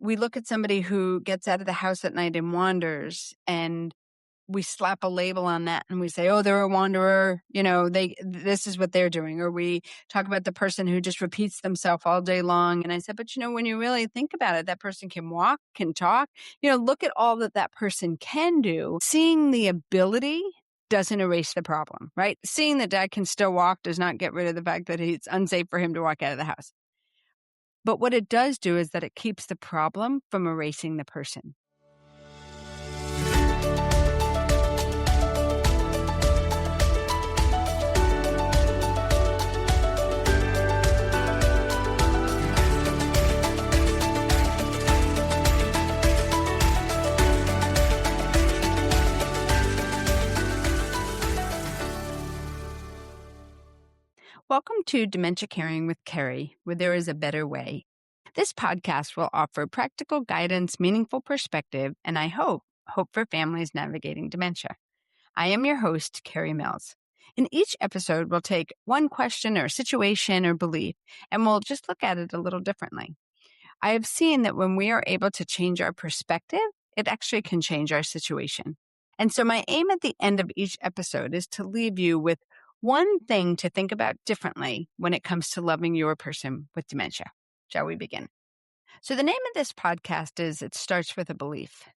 we look at somebody who gets out of the house at night and wanders, and we slap a label on that and we say, oh, they're a wanderer. This is what they're doing. Or we talk about the person who just repeats themselves all day long. And I said, but when you really think about it, that person can walk, can talk, look at all that that person can do. Seeing the ability doesn't erase the problem, right? Seeing that dad can still walk does not get rid of the fact that it's unsafe for him to walk out of the house. But what it does do is that it keeps the problem from erasing the person. Welcome to Dementia Caring with Kerry, where there is a better way. This podcast will offer practical guidance, meaningful perspective, and I hope for families navigating dementia. I am your host, Kerry Mills. In each episode, we'll take one question or situation or belief, and we'll just look at it a little differently. I have seen that when we are able to change our perspective, it actually can change our situation. And so my aim at the end of each episode is to leave you with one thing to think about differently when it comes to loving your person with dementia. Shall we begin? So the name of this podcast is It Starts with a Belief.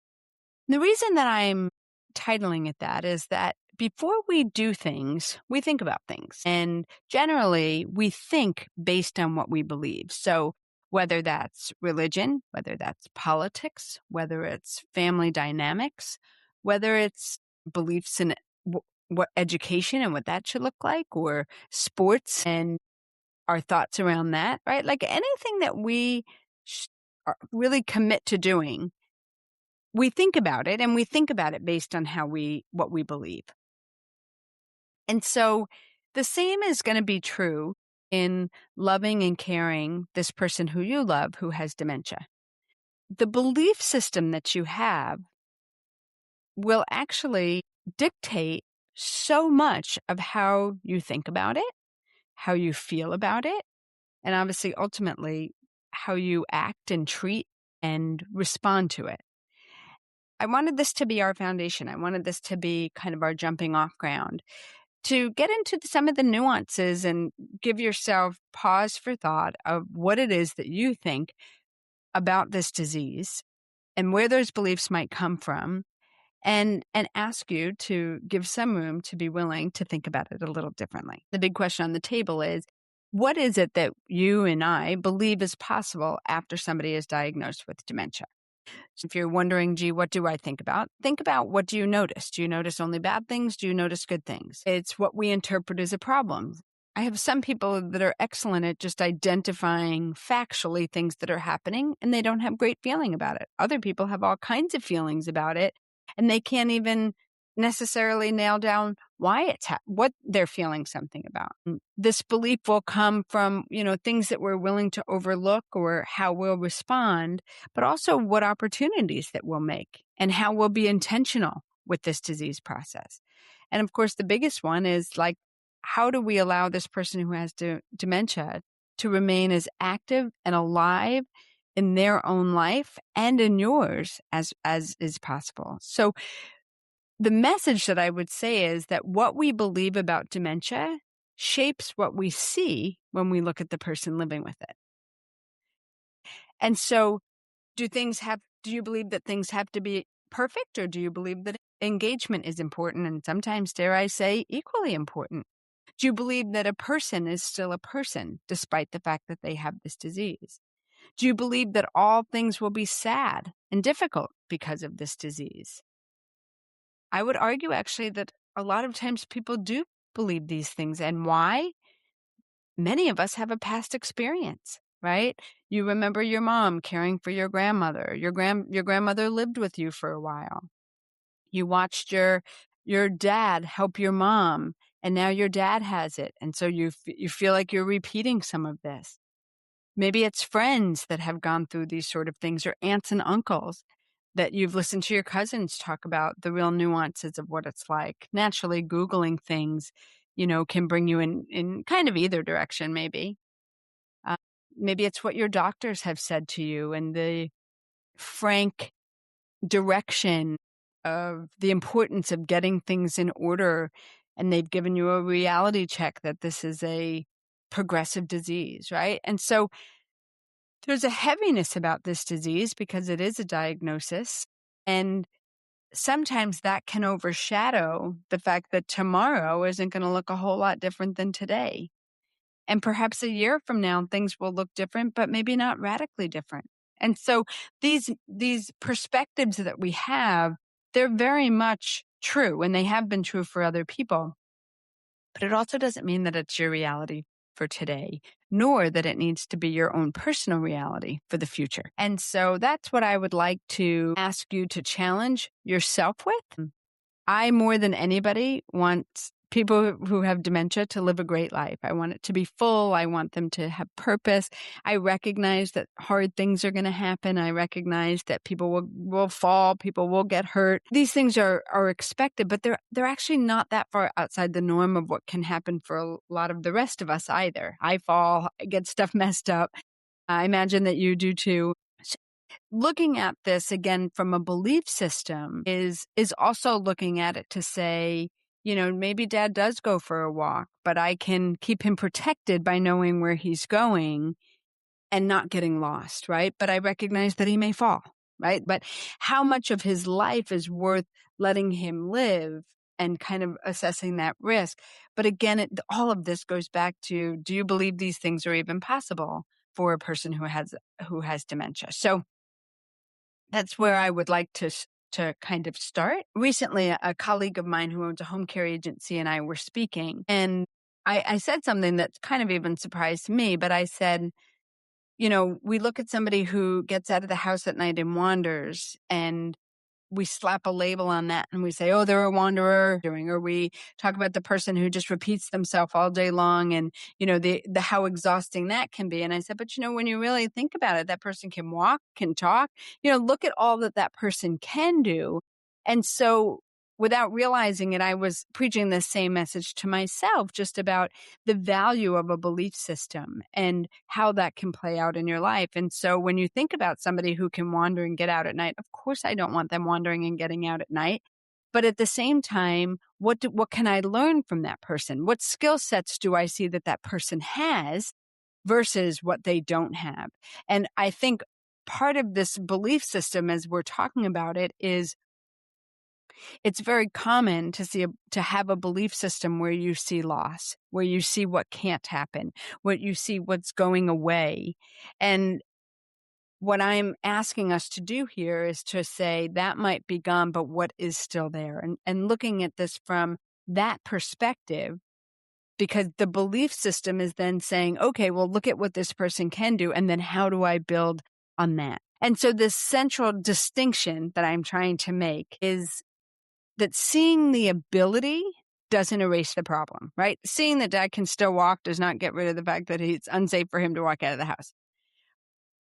The reason that I'm titling it that is that before we do things, we think about things. And generally, we think based on what we believe. So whether that's religion, whether that's politics, whether it's family dynamics, whether it's beliefs in what education and what that should look like, or sports and our thoughts around that, right? Like anything that we really commit to doing, we think about it, and we think about it based on what we believe. And so the same is going to be true in loving and caring this person who you love who has dementia. The belief system that you have will actually dictate so much of how you think about it, how you feel about it, and obviously, ultimately, how you act and treat and respond to it. I wanted this to be our foundation. I wanted this to be kind of our jumping off ground to get into some of the nuances and give yourself pause for thought of what it is that you think about this disease and where those beliefs might come from, and ask you to give some room to be willing to think about it a little differently. The big question on the table is, what is it that you and I believe is possible after somebody is diagnosed with dementia? So if you're wondering, gee, what do I think about? Think about, what do you notice? Do you notice only bad things? Do you notice good things? It's what we interpret as a problem. I have some people that are excellent at just identifying factually things that are happening, and they don't have great feeling about it. Other people have all kinds of feelings about it, and they can't even necessarily nail down why what they're feeling something about. This belief will come from, things that we're willing to overlook or how we'll respond, but also what opportunities that we'll make and how we'll be intentional with this disease process. And of course, the biggest one is like, how do we allow this person who has dementia to remain as active and alive in their own life and in yours as is possible? So the message that I would say is that what we believe about dementia shapes what we see when we look at the person living with it. And so do you believe that things have to be perfect, or do you believe that engagement is important and sometimes, dare I say, equally important? Do you believe that a person is still a person despite the fact that they have this disease? Do you believe that all things will be sad and difficult because of this disease? I would argue actually that a lot of times people do believe these things. And why? Many of us have a past experience, right? You remember your mom caring for your grandmother. Your grandmother lived with you for a while. You watched your dad help your mom, and now your dad has it. And so you feel like you're repeating some of this. Maybe it's friends that have gone through these sort of things, or aunts and uncles that you've listened to your cousins talk about the real nuances of what it's like. Naturally, Googling things, can bring you in kind of either direction, maybe. Maybe it's what your doctors have said to you and the frank direction of the importance of getting things in order. And they've given you a reality check that this is a progressive disease, right? And so there's a heaviness about this disease because it is a diagnosis. And sometimes that can overshadow the fact that tomorrow isn't going to look a whole lot different than today. And perhaps a year from now, things will look different, but maybe not radically different. And so these perspectives that we have, they're very much true, and they have been true for other people. But it also doesn't mean that it's your reality for today, nor that it needs to be your own personal reality for the future. And so that's what I would like to ask you to challenge yourself with. I, more than anybody, want people who have dementia to live a great life. I want it to be full. I want them to have purpose. I recognize that hard things are going to happen. I recognize that people will fall, people will get hurt. These things are expected, but they're actually not that far outside the norm of what can happen for a lot of the rest of us either. I fall, I get stuff messed up. I imagine that you do too. Looking at this again from a belief system is also looking at it to say, maybe dad does go for a walk, but I can keep him protected by knowing where he's going and not getting lost, right? But I recognize that he may fall, right? But how much of his life is worth letting him live and kind of assessing that risk? But again, all of this goes back to, do you believe these things are even possible for a person who has dementia? So that's where I would like to kind of start. Recently, a colleague of mine who owns a home care agency and I were speaking, and I said something that's kind of even surprised me, but I said, we look at somebody who gets out of the house at night and wanders, and we slap a label on that and we say, oh, they're a wanderer, or we talk about the person who just repeats themselves all day long and, the how exhausting that can be. And I said, but when you really think about it, that person can walk, can talk, look at all that person can do. And so without realizing it, I was preaching the same message to myself, just about the value of a belief system and how that can play out in your life. And so when you think about somebody who can wander and get out at night, of course, I don't want them wandering and getting out at night. But at the same time, what can I learn from that person? What skill sets do I see that person has versus what they don't have? And I think part of this belief system, as we're talking about it, is it's very common to have a belief system where you see loss, where you see what can't happen, where you see what's going away. And what I'm asking us to do here is to say that might be gone, but what is still there? And looking at this from that perspective, because the belief system is then saying, okay, well, look at what this person can do. And then how do I build on that? And so this central distinction that I'm trying to make is that seeing the ability doesn't erase the problem, right? Seeing that dad can still walk does not get rid of the fact that it's unsafe for him to walk out of the house.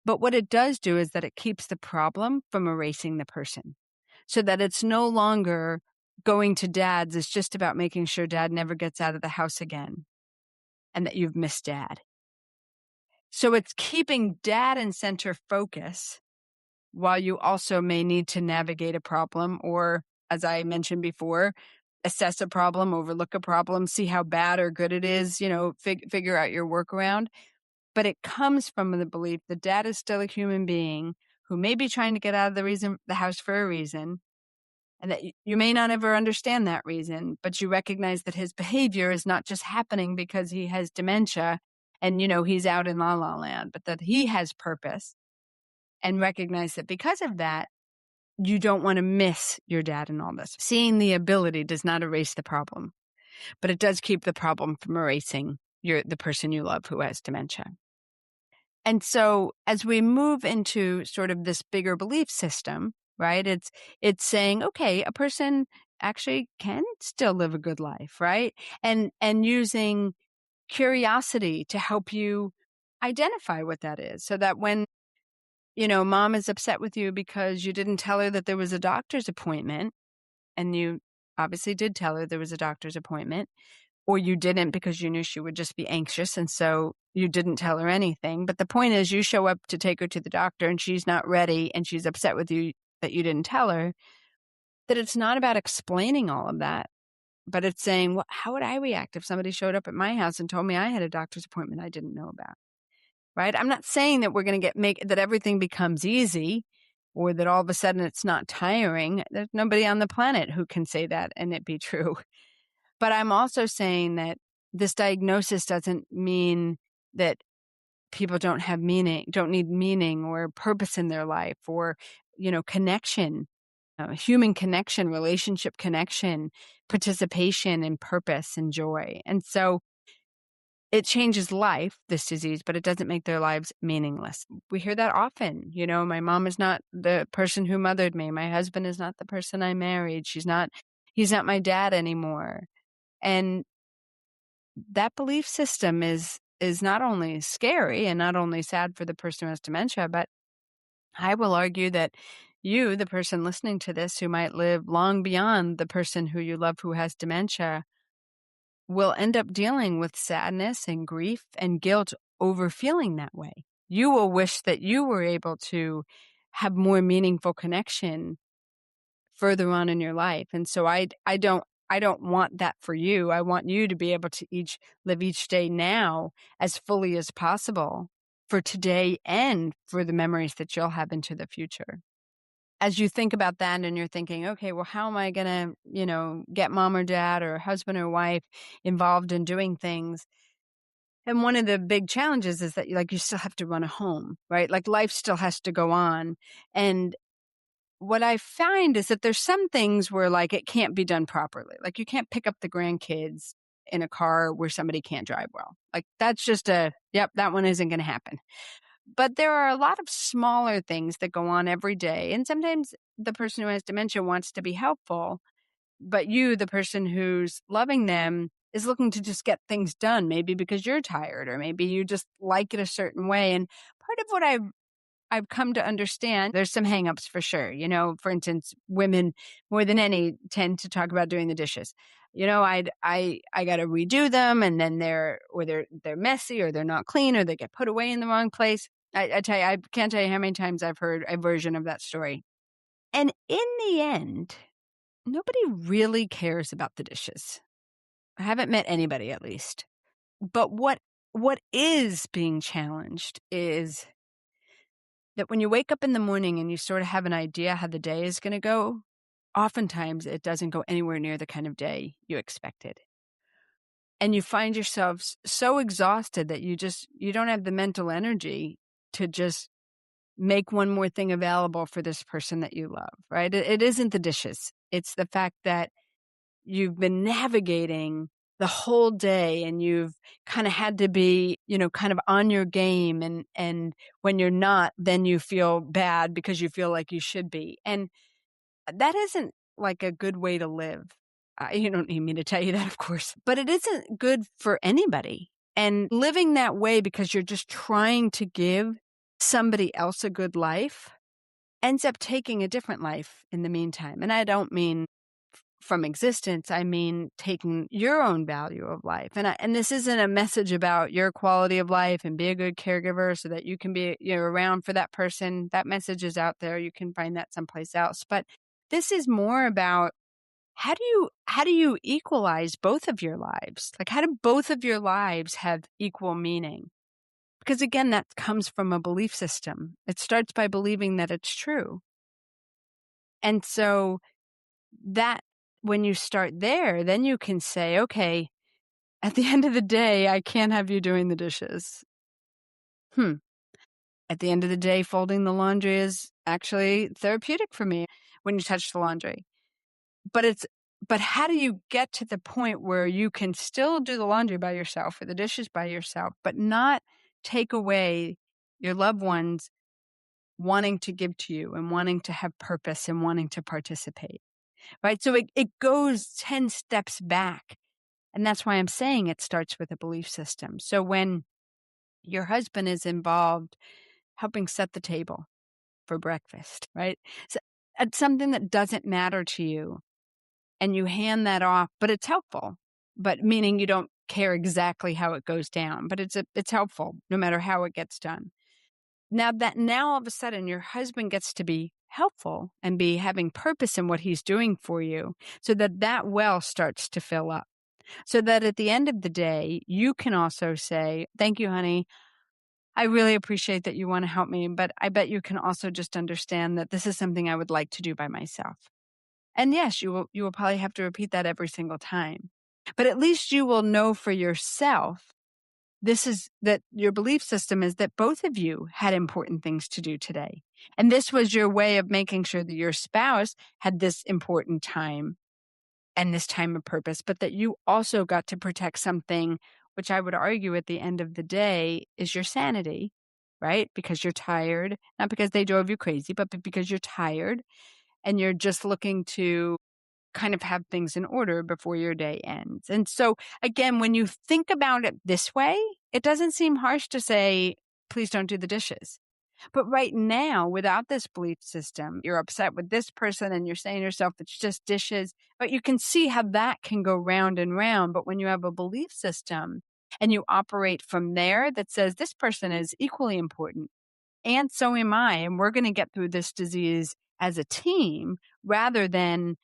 But what it does do is that it keeps the problem from erasing the person, so that it's no longer going to dad's. It's just about making sure dad never gets out of the house again and that you've missed dad. So it's keeping dad in center focus while you also may need to navigate a problem, or, as I mentioned before, assess a problem, overlook a problem, see how bad or good it is, figure out your workaround. But it comes from the belief that dad is still a human being who may be trying to get out of the house for a reason, and that you may not ever understand that reason, but you recognize that his behavior is not just happening because he has dementia and, he's out in la la land, but that he has purpose. And recognize that because of that, you don't want to miss your dad in all this. Seeing the ability does not erase the problem, but it does keep the problem from erasing the person you love who has dementia. And so as we move into sort of this bigger belief system, right, it's saying, okay, a person actually can still live a good life, right? And using curiosity to help you identify what that is, so that when mom is upset with you because you didn't tell her that there was a doctor's appointment, and you obviously did tell her there was a doctor's appointment, or you didn't because you knew she would just be anxious, and so you didn't tell her anything. But the point is, you show up to take her to the doctor, and she's not ready, and she's upset with you that you didn't tell her, that it's not about explaining all of that, but it's saying, "Well, how would I react if somebody showed up at my house and told me I had a doctor's appointment I didn't know about?" Right? I'm not saying that we're gonna make that everything becomes easy or that all of a sudden it's not tiring. There's nobody on the planet who can say that and it be true. But I'm also saying that this diagnosis doesn't mean that people don't need meaning or purpose in their life or, connection, human connection, relationship connection, participation and purpose and joy. And so it changes life, this disease, but it doesn't make their lives meaningless. We hear that often. My mom is not the person who mothered me. My husband is not the person I married. He's not my dad anymore. And that belief system is not only scary and not only sad for the person who has dementia, but I will argue that you, the person listening to this, who might live long beyond the person who you love who has dementia, will end up dealing with sadness and grief and guilt over feeling that way. You will wish that you were able to have more meaningful connection further on in your life. And so I don't want that for you. I want you to be able to live each day now as fully as possible for today and for the memories that you'll have into the future. As you think about that and you're thinking, okay, well, how am I going to, get mom or dad or husband or wife involved in doing things? And one of the big challenges is that you still have to run a home, right? Like life still has to go on. And what I find is that there's some things where it can't be done properly. Like you can't pick up the grandkids in a car where somebody can't drive well. Like that's just that one isn't going to happen. But there are a lot of smaller things that go on every day. And sometimes the person who has dementia wants to be helpful, but you, the person who's loving them, is looking to just get things done, maybe because you're tired or maybe you just like it a certain way. And part of what I've come to understand, there's some hangups for sure. For instance, women more than any tend to talk about doing the dishes. I got to redo them, and then they're messy or they're not clean or they get put away in the wrong place. I tell you, I can't tell you how many times I've heard a version of that story. And in the end, nobody really cares about the dishes. I haven't met anybody, at least. But what is being challenged is that when you wake up in the morning and you sort of have an idea how the day is going to go, oftentimes it doesn't go anywhere near the kind of day you expected. And you find yourself so exhausted that you don't have the mental energy to just make one more thing available for this person that you love, right? It isn't the dishes. It's the fact that you've been navigating the whole day and you've kind of had to be, kind of on your game. And when you're not, then you feel bad because you feel like you should be. And that isn't like a good way to live. You don't need me to tell you that, of course, but it isn't good for anybody. And living that way because you're just trying to give somebody else a good life ends up taking a different life in the meantime. And I don't mean from existence, I mean taking your own value of life. And this isn't a message about your quality of life and be a good caregiver so that you can be around for that person. That message is out there. You can find that someplace else. But this is more about how do you equalize both of your lives? Like how do both of your lives have equal meaning? Because again, that comes from a belief system. It starts by believing that it's true. And so that when you start there, then you can say, okay, at the end of the day, I can't have you doing the dishes. At the end of the day, folding the laundry is actually therapeutic for me when you touch the laundry. But how do you get to the point where you can still do the laundry by yourself or the dishes by yourself, but not take away your loved ones wanting to give to you and wanting to have purpose and wanting to participate, right? So it goes 10 steps back. And that's why I'm saying it starts with a belief system. So when your husband is involved helping set the table for breakfast, right? So it's something that doesn't matter to you and you hand that off, but it's helpful. but meaning you don't care exactly how it goes down, but it's helpful no matter how it gets done. Now all of a sudden your husband gets to be helpful and be having purpose in what he's doing for you so that that well starts to fill up. So that at the end of the day, you can also say, "Thank you, honey. I really appreciate that you want to help me, but I bet you can also just understand that this is something I would like to do by myself." And yes, you will probably have to repeat that every single time. But at least you will know for yourself this is that your belief system is that both of you had important things to do today. And this was your way of making sure that your spouse had this important time and this time of purpose, but that you also got to protect something, which I would argue at the end of the day is your sanity, right? Because you're tired, not because they drove you crazy, but because you're tired and you're just looking to kind of have things in order before your day ends. And so, again, when you think about it this way, it doesn't seem harsh to say, please don't do the dishes. But right now, without this belief system, you're upset with this person and you're saying to yourself, it's just dishes. But you can see how that can go round and round. But when you have a belief system and you operate from there that says this person is equally important and so am I, and we're going to get through this disease as a team rather than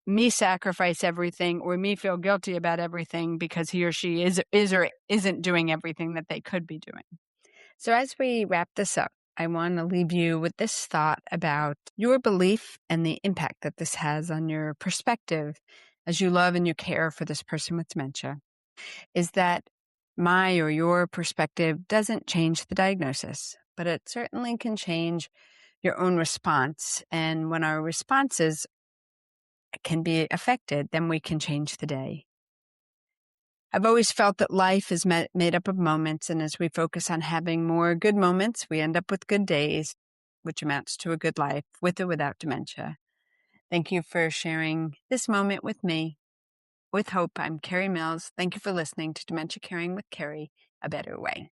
me sacrifice everything or me feel guilty about everything because he or she is or isn't doing everything that they could be doing. So as we wrap this up, I want to leave you with this thought about your belief and the impact that this has on your perspective as you love and you care for this person with dementia, is that my or your perspective doesn't change the diagnosis, but it certainly can change your own response. And when our responses can be affected, then we can change the day. I've always felt that life is made up of moments, and as we focus on having more good moments, we end up with good days, which amounts to a good life, with or without dementia. Thank you for sharing this moment with me. With hope, I'm Kerry Mills. Thank you for listening to Dementia Caring with Kerry, A Better Way.